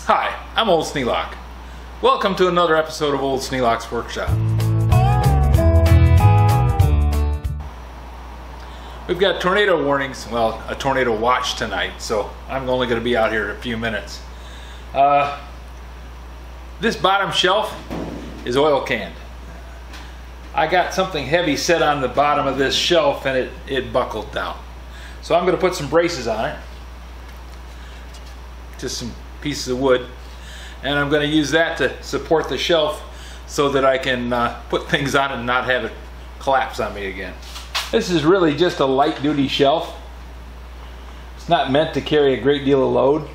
Hi, I'm Old Sneelock. Welcome to another episode of Old Sneelock's Workshop. We've got tornado warnings, well, a tornado watch tonight, so I'm only going to be out here in a few minutes. This bottom shelf is oil canned. I got something heavy set on the bottom of this shelf and it buckled down. So I'm going to put some braces on it. Just some pieces of wood. And I'm going to use that to support the shelf so that I can put things on it and not have it collapse on me again. This is really just a light duty shelf. It's not meant to carry a great deal of load.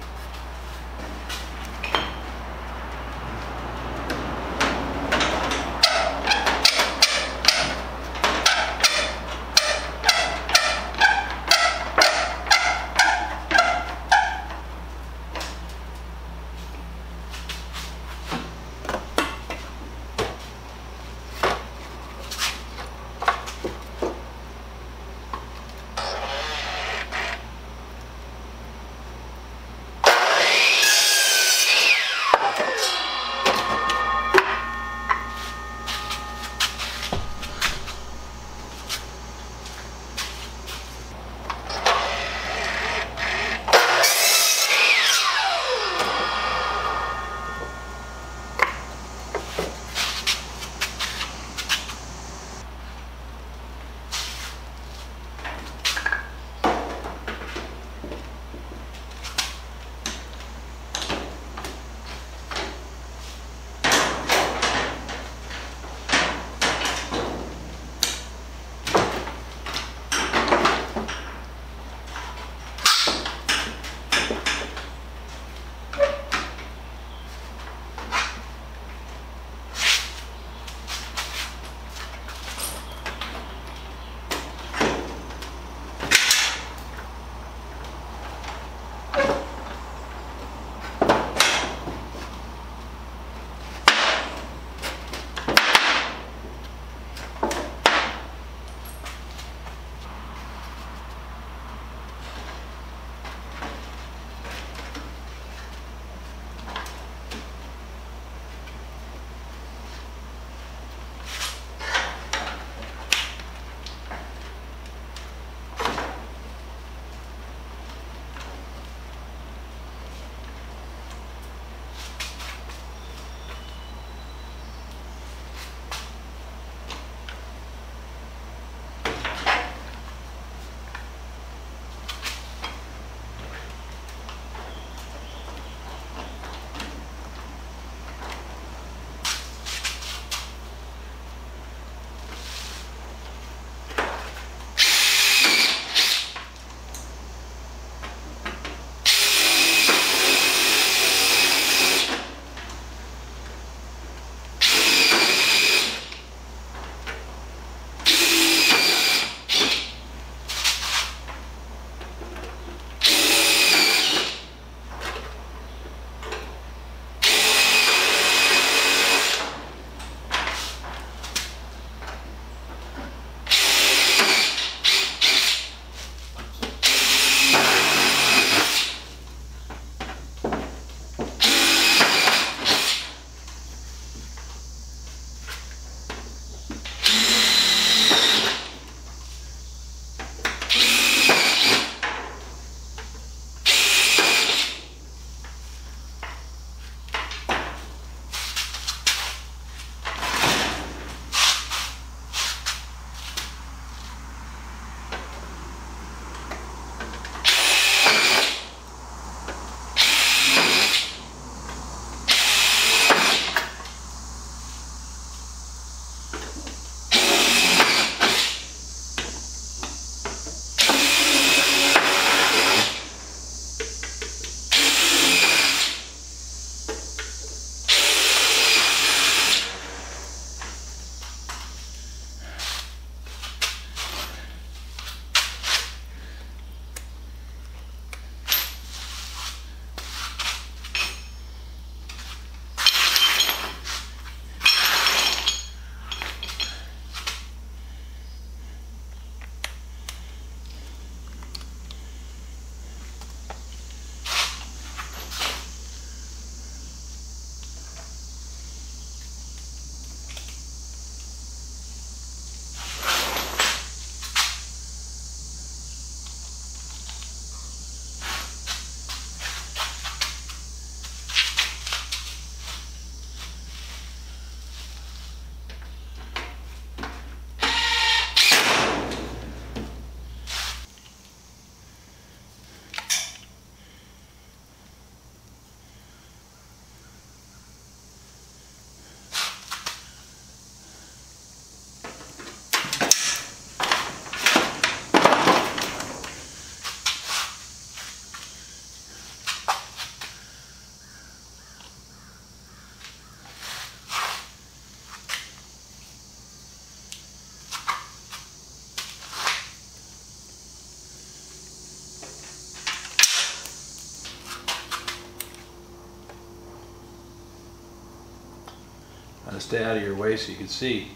I'll stay out of your way so you can see.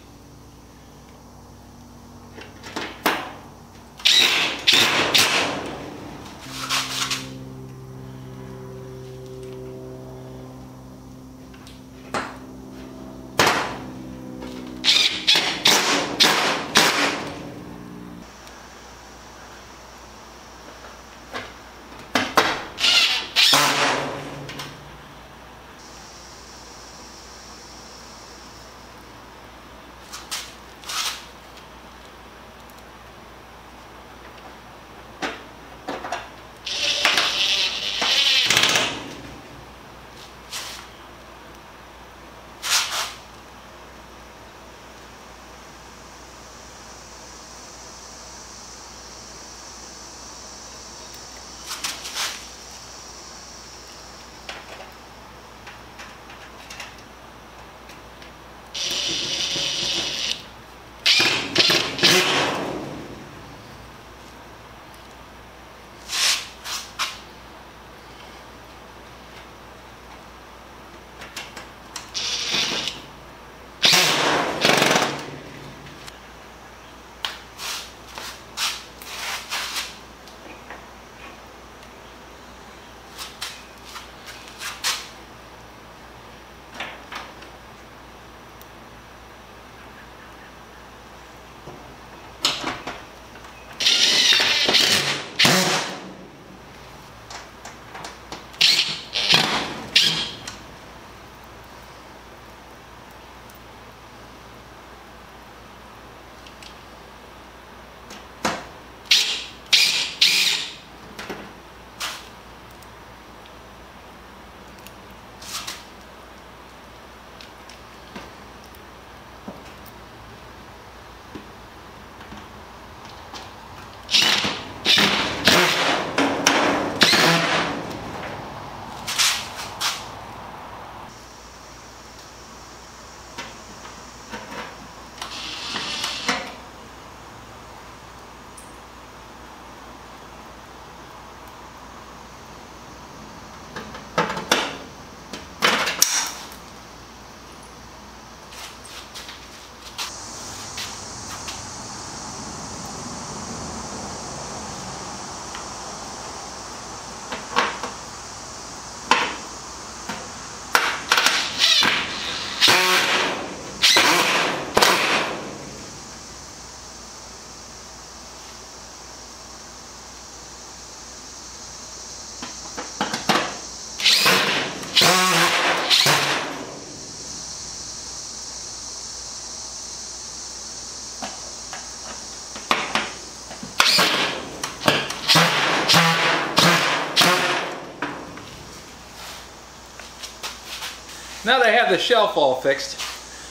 Now that I have the shelf all fixed,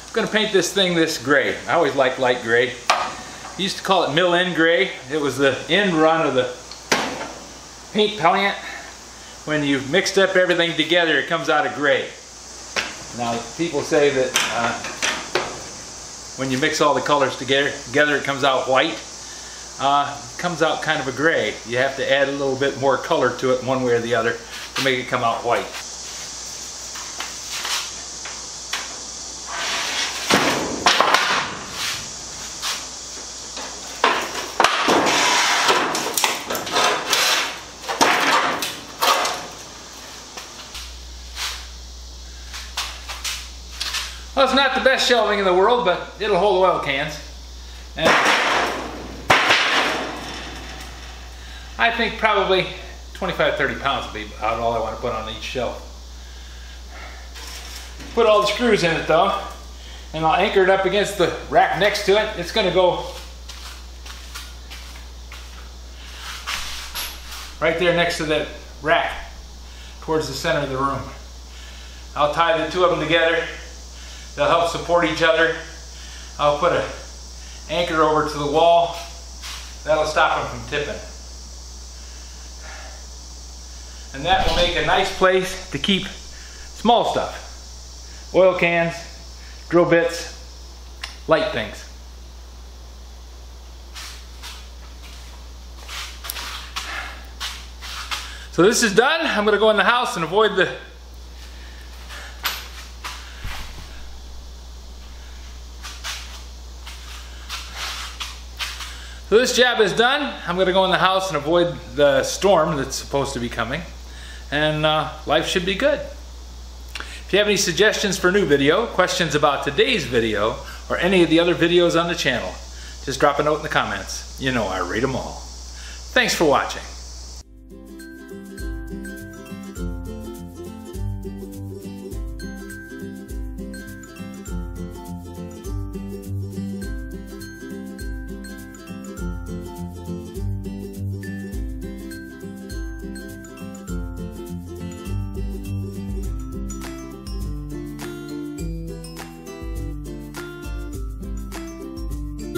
I'm going to paint this thing this gray. I always liked light gray. I used to call it mill-end gray. It was the end run of the paint plant. When you've mixed up everything together, it comes out of gray. Now, people say that when you mix all the colors together it comes out white. It comes out kind of a gray. You have to add a little bit more color to it one way or the other to make it come out white. Well, it's not the best shelving in the world, but it'll hold oil cans. And I think probably 25-30 pounds will be about all I want to put on each shelf. Put all the screws in it though, and I'll anchor it up against the rack next to it. It's going to go right there next to that rack towards the center of the room. I'll tie the two of them together. They'll help support each other. I'll put an anchor over to the wall. That'll stop them from tipping. And that will make a nice place to keep small stuff. Oil cans, drill bits, light things. So this is done. I'm going to go in the house and avoid the So this job is done. I'm gonna go in the house and avoid the storm that's supposed to be coming. And life should be good. If you have any suggestions for a new video, questions about today's video, or any of the other videos on the channel, just drop a note in the comments. You know I read them all. Thanks for watching.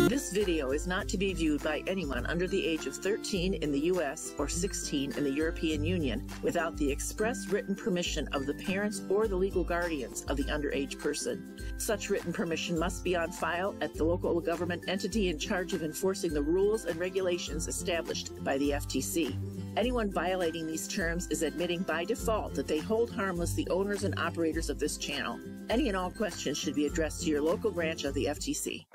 This video is not to be viewed by anyone under the age of 13 in the U.S. or 16 in the European Union without the express written permission of the parents or the legal guardians of the underage person. Such written permission must be on file at the local government entity in charge of enforcing the rules and regulations established by the FTC. Anyone violating these terms is admitting by default that they hold harmless the owners and operators of this channel. Any and all questions should be addressed to your local branch of the FTC.